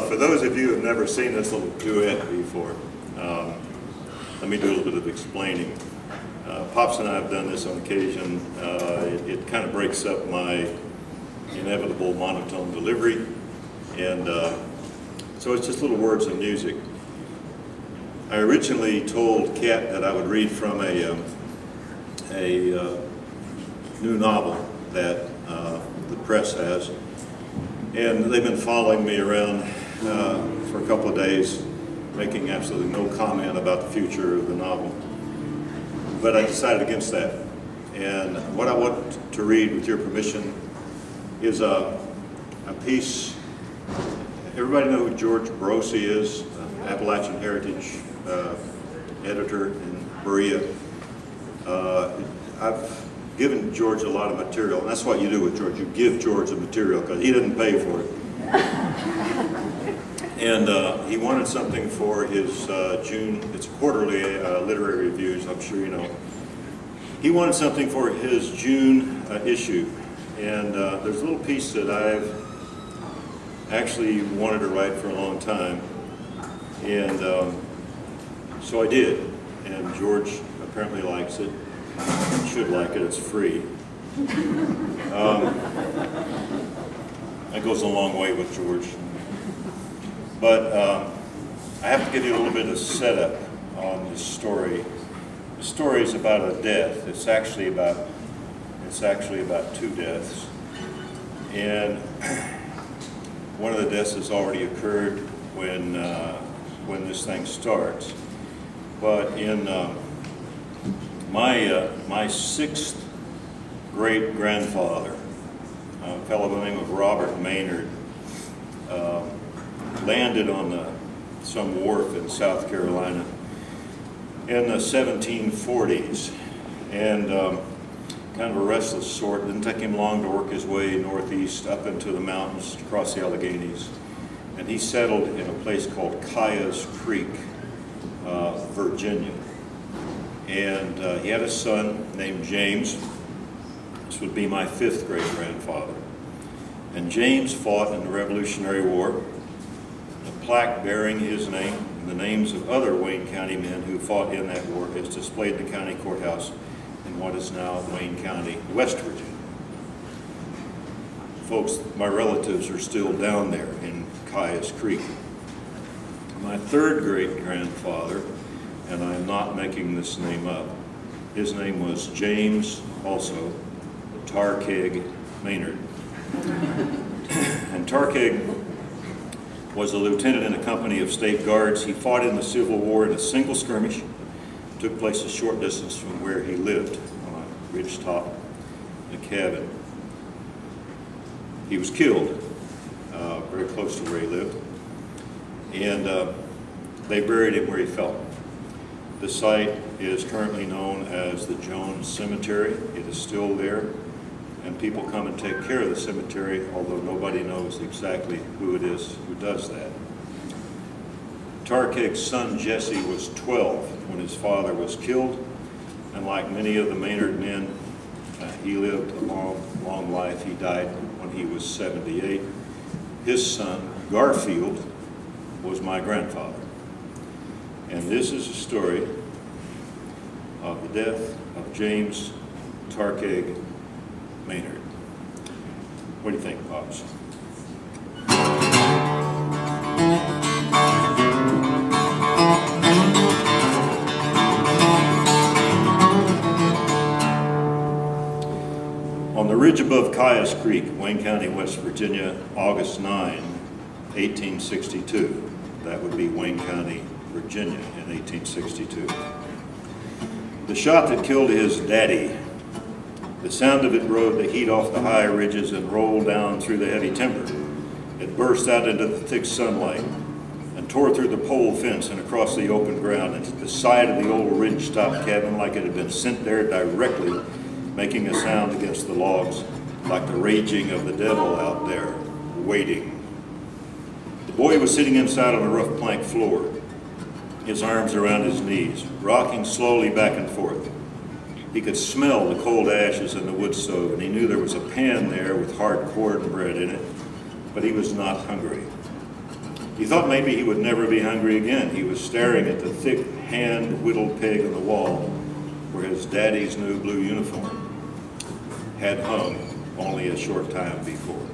For those of you who have never seen this little duet before, let me do a little bit of explaining. Pops and I have done this on occasion. It kind of breaks up my inevitable monotone delivery, and so it's just little words and music. I originally told Kat that I would read from a new novel that the press has, and they've been following me around for a couple of days, making absolutely no comment about the future of the novel. But I decided against that, and what I want to read, with your permission, is a piece. Everybody know who George Brosi is, Appalachian Heritage editor in Berea. I've given George a lot of material, and that's what you do with George. You give George the material because he didn't pay for it. And he wanted something for his June, it's quarterly literary reviews, I'm sure you know. He wanted something for his June issue. And there's a little piece that I've actually wanted to write for a long time. And so I did. And George apparently likes it. Should like it, it's free. That goes a long way with George. But I have to give you a little bit of setup on this story. The story is about a death. It's actually about two deaths. And one of the deaths has already occurred when this thing starts. But in my sixth great-grandfather, a fellow by the name of Robert Maynard, landed on some wharf in South Carolina in the 1740s, and kind of a restless sort. It didn't take him long to work his way northeast up into the mountains, across the Alleghenies, and he settled in a place called Caia's Creek, Virginia. And he had a son named James. This would be my fifth great-grandfather. And James fought in the Revolutionary War. A plaque bearing his name and the names of other Wayne County men who fought in that war is displayed in the county courthouse in what is now Wayne County, West Virginia. Folks, my relatives are still down there in Caia's Creek. My third great-grandfather, and I'm not making this name up, his name was James, also, Tarkeg Maynard. And Tarkeg was a lieutenant in a company of state guards. He fought in the Civil War in a single skirmish. It took place a short distance from where he lived, on a ridge top in a cabin. He was killed very close to where he lived, and they buried him where he fell. The site is currently known as the Jones Cemetery. It is still there, and people come and take care of the cemetery, although nobody knows exactly who it is who does that. Tarkeg's son Jesse was 12 when his father was killed, and like many of the Maynard men, he lived a long life. He died when he was 78. His son, Garfield, was my grandfather. And this is a story of the death of James Tarkeg Maynard. What do you think, Pops? On the ridge above Caia's Creek, Wayne County, West Virginia, August 9, 1862. That would be Wayne County, Virginia in 1862. The shot that killed his daddy, the sound of it rode the heat off the high ridges and rolled down through the heavy timber. It burst out into the thick sunlight and tore through the pole fence and across the open ground into the side of the old ridge-top cabin like it had been sent there directly, making a sound against the logs like the raging of the devil out there, waiting. The boy was sitting inside on a rough plank floor, his arms around his knees, rocking slowly back and forth. He could smell the cold ashes in the wood stove, and he knew there was a pan there with hard cornbread in it, but he was not hungry. He thought maybe he would never be hungry again. He was staring at the thick, hand-whittled peg on the wall where his daddy's new blue uniform had hung only a short time before.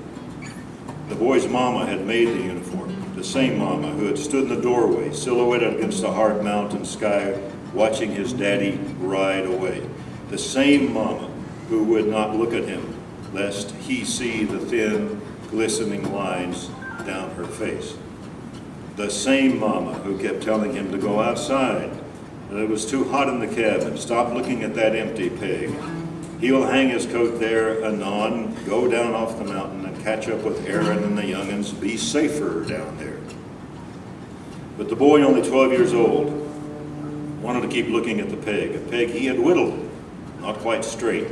The boy's mama had made the uniform, the same mama who had stood in the doorway, silhouetted against the hard mountain sky, watching his daddy ride away. The same mama who would not look at him, lest he see the thin, glistening lines down her face. The same mama who kept telling him to go outside, that it was too hot in the cabin, stop looking at that empty peg. He'll hang his coat there anon, go down off the mountain and catch up with Aaron and the young'uns, be safer down there. But the boy, only 12 years old, wanted to keep looking at the peg, a peg he had whittled, not quite straight,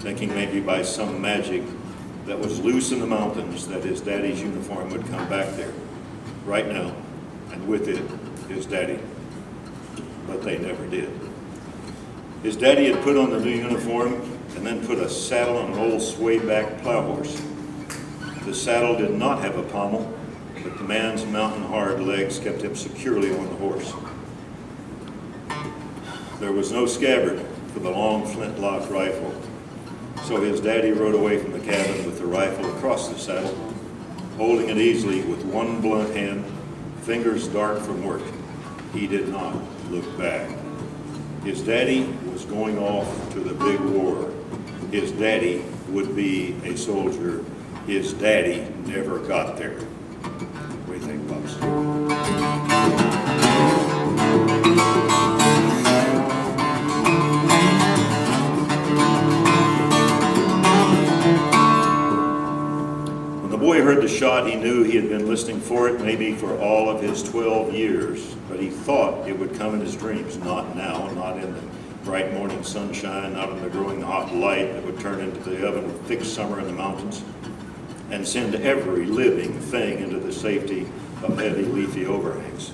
thinking maybe by some magic that was loose in the mountains that his daddy's uniform would come back there, right now, and with it, his daddy. But they never did. His daddy had put on the new uniform and then put a saddle on an old sway-back plow horse. The saddle did not have a pommel, but the man's mountain-hard legs kept him securely on the horse. There was no scabbard for the long flintlock rifle, so his daddy rode away from the cabin with the rifle across the saddle, holding it easily with one blunt hand, fingers dark from work. He did not look back. His daddy was going off to the big war. His daddy would be a soldier. His daddy never got there. What do you think, Pops? When the boy heard the shot, he knew he had been listening for it maybe for all of his 12 years, but he thought it would come in his dreams. Not now, not in the bright morning sunshine, not in the growing hot light that would turn into the oven of thick summer in the mountains and send every living thing into the safety of heavy leafy overhangs.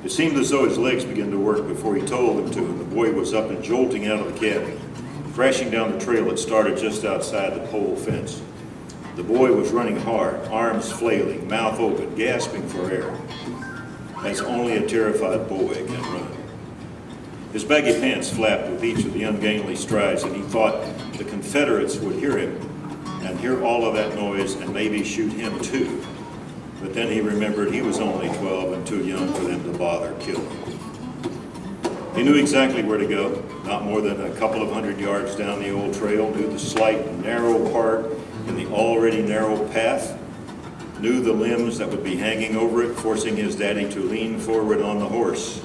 It seemed as though his legs began to work before he told them to, and the boy was up and jolting out of the cabin, crashing down the trail that started just outside the pole fence. The boy was running hard, arms flailing, mouth open, gasping for air, as only a terrified boy can run. His baggy pants flapped with each of the ungainly strides, and he thought the Confederates would hear him and hear all of that noise and maybe shoot him too. But then he remembered he was only 12 and too young for them to bother killing him. He knew exactly where to go, not more than a couple of 100 yards down the old trail, knew the slight narrow part in the already narrow path, knew the limbs that would be hanging over it, forcing his daddy to lean forward on the horse,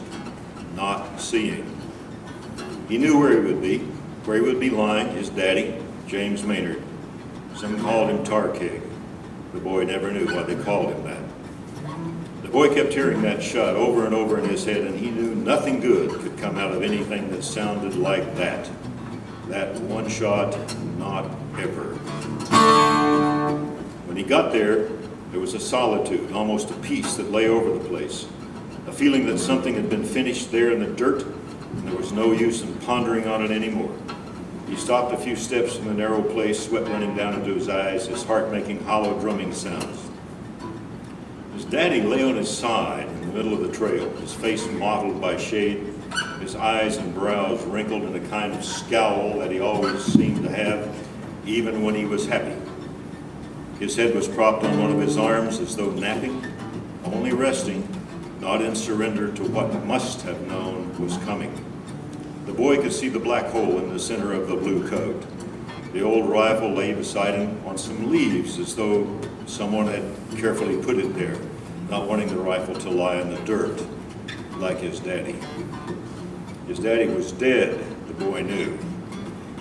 not seeing. He knew where he would be lying, his daddy, James Maynard. Some called him Tar Keg. The boy never knew why they called him that. The boy kept hearing that shot over and over in his head, and he knew nothing good could come out of anything that sounded like that. That one shot, not ever. When he got there, there was a solitude, almost a peace that lay over the place, a feeling that something had been finished there in the dirt, and there was no use in pondering on it anymore. He stopped a few steps from the narrow place, sweat running down into his eyes, his heart making hollow drumming sounds. His daddy lay on his side in the middle of the trail, his face mottled by shade, his eyes and brows wrinkled in a kind of scowl that he always seemed to have, even when he was happy. His head was propped on one of his arms as though napping, only resting, not in surrender to what must have known was coming. The boy could see the black hole in the center of the blue coat. The old rifle lay beside him on some leaves as though someone had carefully put it there, not wanting the rifle to lie in the dirt like his daddy. His daddy was dead, the boy knew.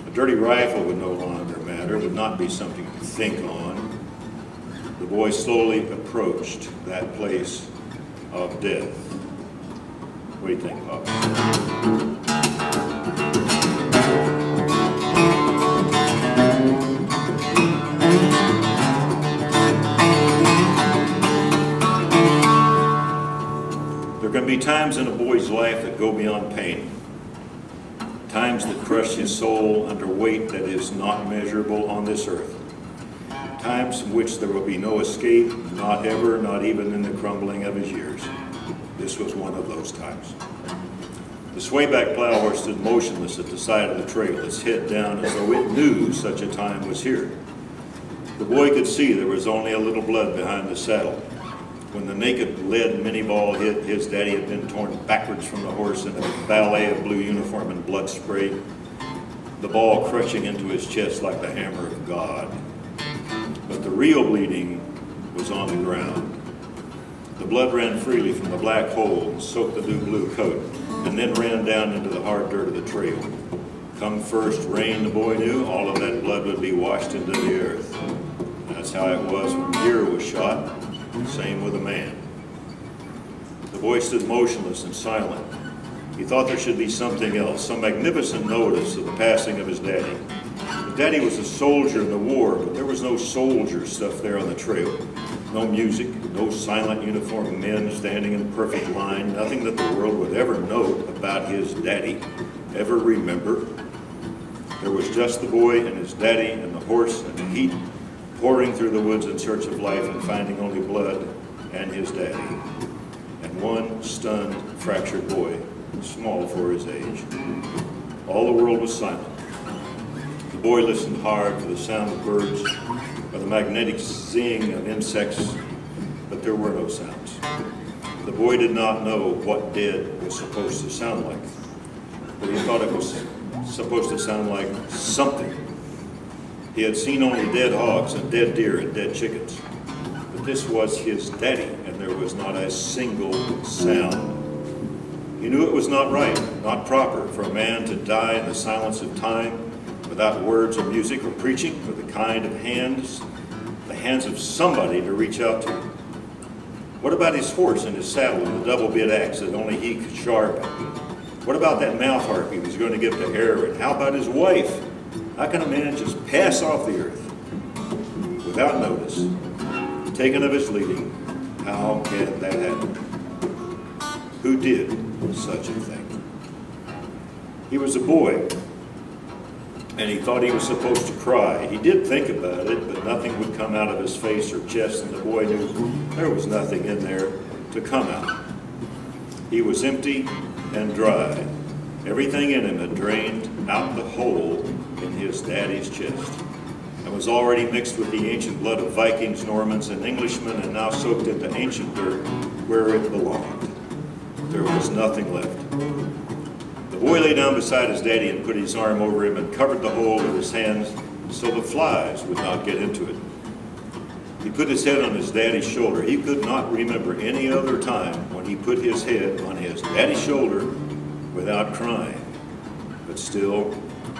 A dirty rifle would no longer matter, would not be something to think on. The boy slowly approached that place of death. What do you think, Pop? There can be times in a boy's life that go beyond pain. times that crush his soul under weight that is not measurable on this earth, times in which there will be no escape, not ever, not even in the crumbling of his years. This was one of those times. The swayback plow horse stood motionless at the side of the trail, its head down as though it knew such a time was here. The boy could see there was only a little blood behind the saddle. When the naked lead mini ball hit, his daddy had been torn backwards from the horse in a ballet of blue uniform and blood spray, the ball crushing into his chest like the hammer of God. But the real bleeding was on the ground. The blood ran freely from the black hole and soaked the new blue coat, and then ran down into the hard dirt of the trail. Come first rain, the boy knew, all of that blood would be washed into the earth. That's how it was when deer was shot. Same with a man. The boy stood motionless and silent. He thought there should be something else, some magnificent notice of the passing of his daddy. His daddy was a soldier in the war, but there was no soldier stuff there on the trail. No music, no silent uniformed men standing in perfect line, nothing that the world would ever note about his daddy, ever remember. There was just the boy and his daddy and the horse and the heat, pouring through the woods in search of life and finding only blood and his daddy. And one stunned, fractured boy, small for his age. All the world was silent. The boy listened hard for the sound of birds, or the magnetic zing of insects, but there were no sounds. The boy did not know what dead was supposed to sound like, but he thought it was supposed to sound like something. He had seen only dead hogs and dead deer and dead chickens, but this was his daddy, and there was not a single sound. He knew it was not right, not proper, for a man to die in the silence of time, without words or music or preaching, with the kind of hands, the hands of somebody to reach out to. What about his horse and his saddle and the double-bit axe that only he could sharpen? What about that mouth harp he was going to give to Aaron? How about his wife? How can a man just pass off the earth without notice, taken of his leading? How can that happen? Who did such a thing? He was a boy, and he thought he was supposed to cry. He did think about it, but nothing would come out of his face or chest, and the boy knew there was nothing in there to come out. He was empty and dry. Everything in him had drained out the hole in his daddy's chest and was already mixed with the ancient blood of Vikings, Normans, and Englishmen, and now soaked into ancient dirt where it belonged. There was nothing left. The boy lay down beside his daddy and put his arm over him and covered the hole with his hands so the flies would not get into it. He put his head on his daddy's shoulder. He could not remember any other time when he put his head on his daddy's shoulder without crying. But still,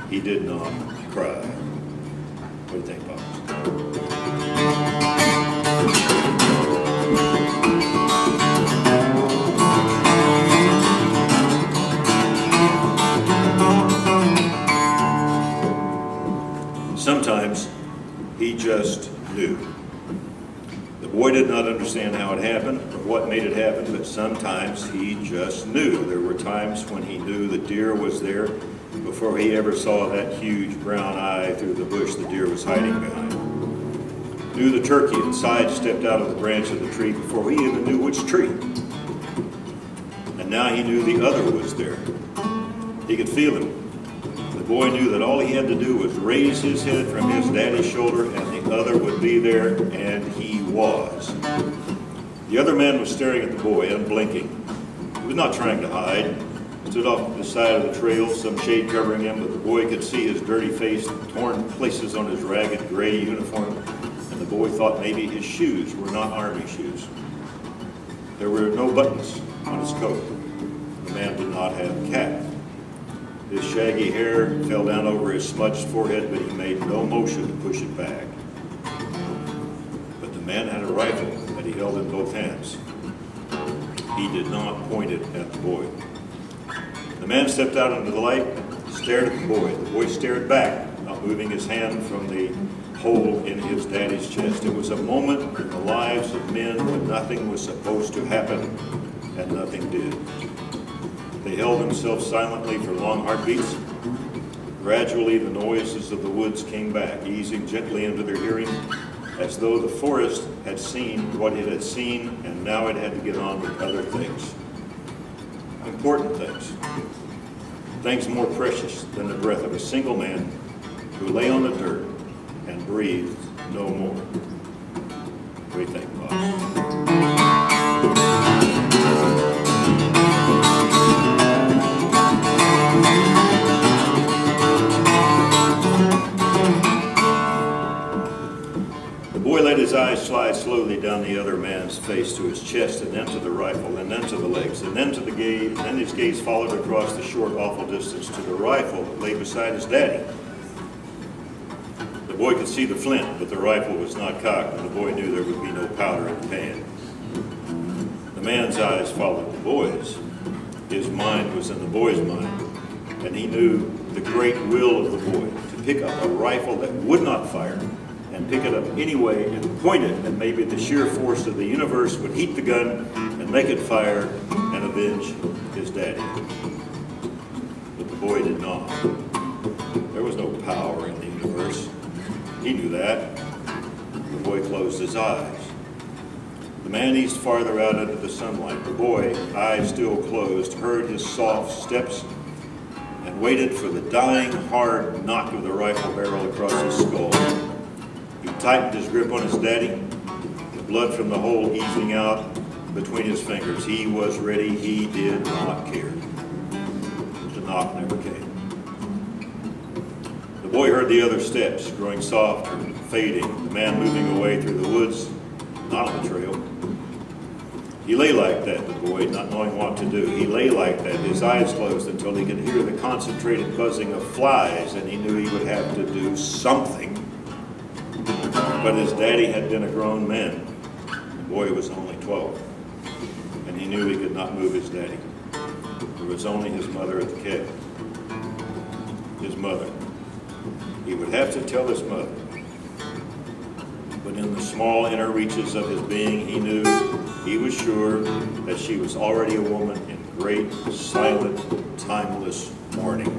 he did not cry. What do you think, Bob? Sometimes he just knew. The boy did not understand how it happened or what made it happen, but sometimes he just knew. There were times when he knew the deer was there before he ever saw that huge brown eye through the bush the deer was hiding behind. Knew the turkey had sidestepped out of the branch of the tree before he even knew which tree. And now he knew the other was there. He could feel him. The boy knew that all he had to do was raise his head from his daddy's shoulder and the other would be there, and he was. The other man was staring at the boy, unblinking. He was not trying to hide. He stood off the side of the trail, some shade covering him, but the boy could see his dirty face, torn places on his ragged gray uniform, and the boy thought maybe his shoes were not army shoes. There were no buttons on his coat. The man did not have a cap. His shaggy hair fell down over his smudged forehead, but he made no motion to push it back. But the man had a rifle that he held in both hands. He did not point it at the boy. The man stepped out into the light, stared at the boy. The boy stared back, not moving his hand from the hole in his daddy's chest. It was a moment in the lives of men when nothing was supposed to happen, and nothing did. They held themselves silently for long heartbeats, Gradually, the noises of the woods came back, easing gently into their hearing, as though the forest had seen what it had seen, and now it had to get on with other things. Important things. Things more precious than the breath of a single man who lay on the dirt and breathed no more. What do you think, Bob? The boy let his eyes slide slowly down the other man's face to his chest, and then to the rifle, and then to the legs, and then to the gaze, and then his gaze followed across the short, awful distance to the rifle that lay beside his daddy. The boy could see the flint, but the rifle was not cocked, and the boy knew there would be no powder in the pan. The man's eyes followed the boy's. His mind was in the boy's mind, and he knew the great will of the boy to pick up a rifle that would not fire, and pick it up anyway and point it, and maybe the sheer force of the universe would heat the gun and make it fire and avenge his daddy. But the boy did not. There was no power in the universe. He knew that. The boy closed his eyes. The man eased farther out into the sunlight. The boy, eyes still closed, heard his soft steps and waited for the dying, hard knock of the rifle barrel across his skull. He tightened his grip on his daddy, the blood from the hole easing out between his fingers. He was ready. He did not care. The knock never came. The boy heard the other steps, growing softer, fading, the man moving away through the woods, not on the trail. He lay like that, the boy, not knowing what to do. He lay like that, his eyes closed until he could hear the concentrated buzzing of flies, and he knew he would have to do something. But his daddy had been a grown man. The boy was only 12, and he knew he could not move his daddy. There was only his mother at the cabin. His mother. He would have to tell his mother. But in the small inner reaches of his being, he knew, he was sure, that she was already a woman in great, silent, timeless mourning.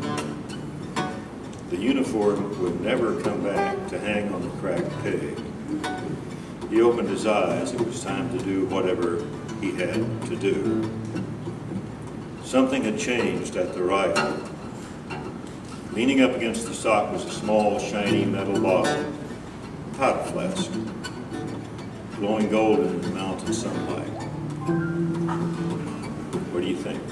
The uniform would never come back to hang on the cracked peg. He opened his eyes. It was time to do whatever he had to do. Something had changed at the rifle. Leaning up against the stock was a small, shiny metal bottle, a powder flask, glowing golden in the mountain sunlight. What do you think?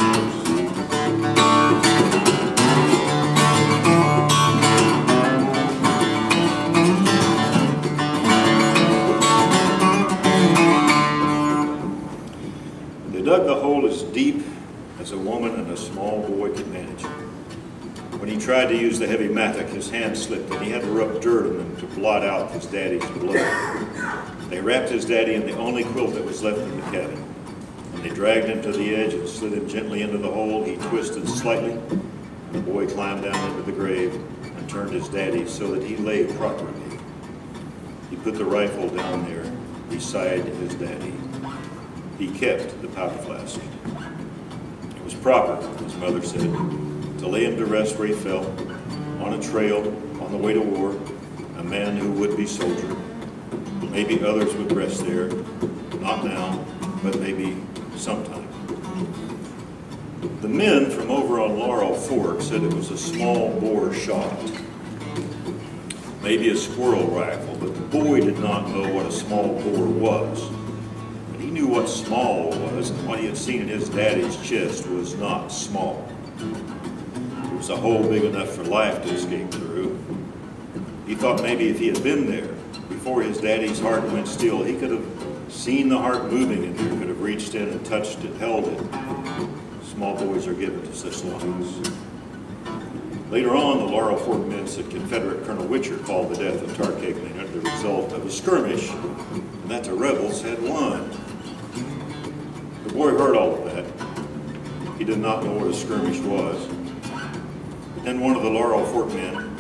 They dug the hole as deep as a woman and a small boy could manage. When he tried to use the heavy mattock, his hand slipped, and he had to rub dirt on them to blot out his daddy's blood. They wrapped his daddy in the only quilt that was left in the cabin, and they dragged him to the edge and slid him gently into the hole. He twisted slightly, and the boy climbed down into the grave and turned his daddy so that he lay properly. He put the rifle down there beside his daddy. He kept the powder flask. It was proper, his mother said, to lay him to rest where he fell, on a trail, on the way to war, a man who would be soldier. Maybe others would rest there, not now, but maybe sometime. The men from over on Laurel Fork said it was a small bore shot, maybe a squirrel rifle, but the boy did not know what a small bore was. But he knew what small was, and what he had seen in his daddy's chest was not small. It was a hole big enough for life to escape through. He thought maybe if he had been there before his daddy's heart went still, he could have seen the heart moving in there, could have reached in and touched it, held it. Small boys are given to such longings. Later on, the Laurel Fork men said Confederate Colonel Witcher called the death of Lee Maynard the result of a skirmish, and that the rebels had won. The boy heard all of that. He did not know what a skirmish was. Then one of the Laurel Fork men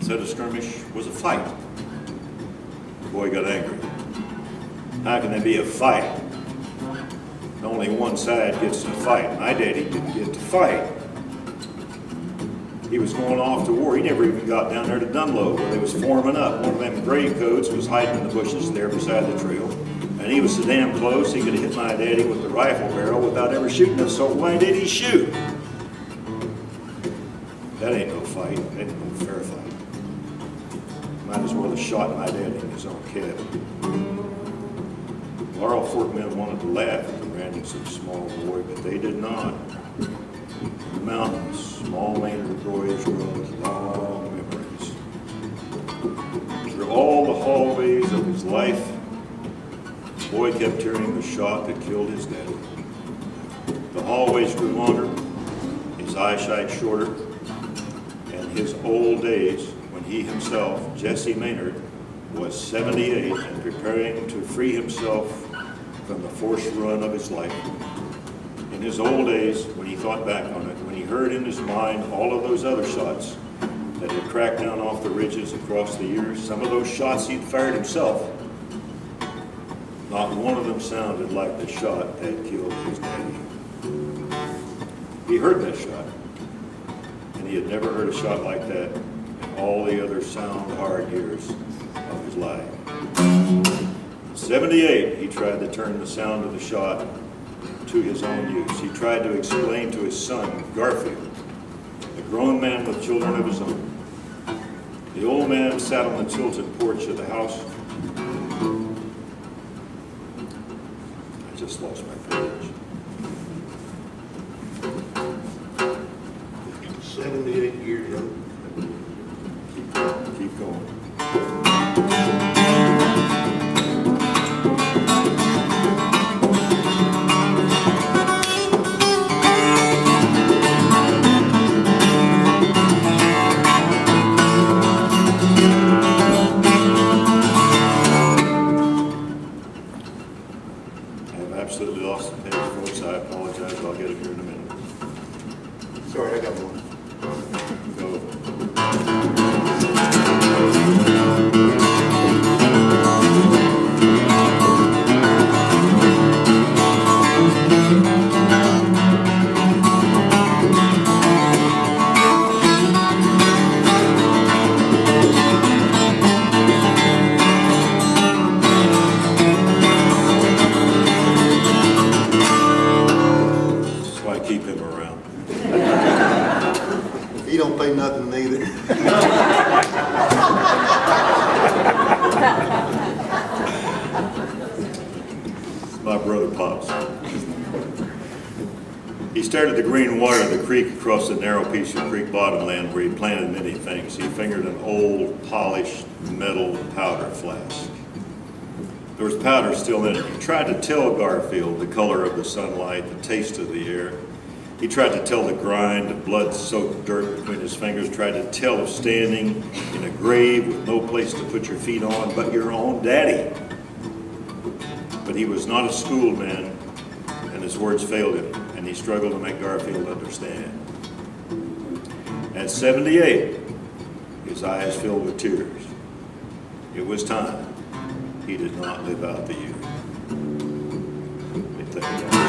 said a skirmish was a fight. The boy got angry. How can there be a fight? Only one side gets to fight. My daddy didn't get to fight. He was going off to war. He never even got down there to Dunlow, where they was forming up. One of them gray coats was hiding in the bushes there beside the trail. And he was so damn close, he could have hit my daddy with the rifle barrel without ever shooting us. So why did he shoot? That ain't no fight. That ain't no fair fight. Might as well have shot my daddy in his own cabin. Our old Fort men wanted to laugh at the rantings of a small boy, but they did not. In the mountains, small Maynard boys rode long memories. Through all the hallways of his life, the boy kept hearing the shot that killed his daddy. The hallways grew longer, his eyesight shorter, and his old days when he himself, Jesse Maynard, was 78 and preparing to free himself from the forced run of his life. In his old days, when he thought back on it, when he heard in his mind all of those other shots that had cracked down off the ridges across the years, some of those shots he'd fired himself, not one of them sounded like the shot that killed his daddy. He heard that shot, and he had never heard a shot like that in all the other sound-hard years of his life. In 78, he tried to turn the sound of the shot to his own use. He tried to explain to his son, Garfield, a grown man with children of his own. The old man sat on the tilted porch of the house. I just lost my page. 78 years old. Keep going. Absolutely lost the page, folks. I apologize. I'll get it here in a minute. Sorry, I got one. Go. Keep him around. He don't pay nothing neither. My brother Pops. He stared at the green water of the creek across the narrow piece of creek bottom land where he planted many things. He fingered an old, polished metal powder flask. There was powder still in it. He tried to tell Garfield the color of the sunlight, the taste of the air. He tried to tell the grind of blood-soaked dirt between his fingers, tried to tell of standing in a grave with no place to put your feet on but your own daddy. But he was not a schoolman, and his words failed him, and he struggled to make Garfield understand. At 78, his eyes filled with tears. It was time. He did not live out the youth. Let me take it.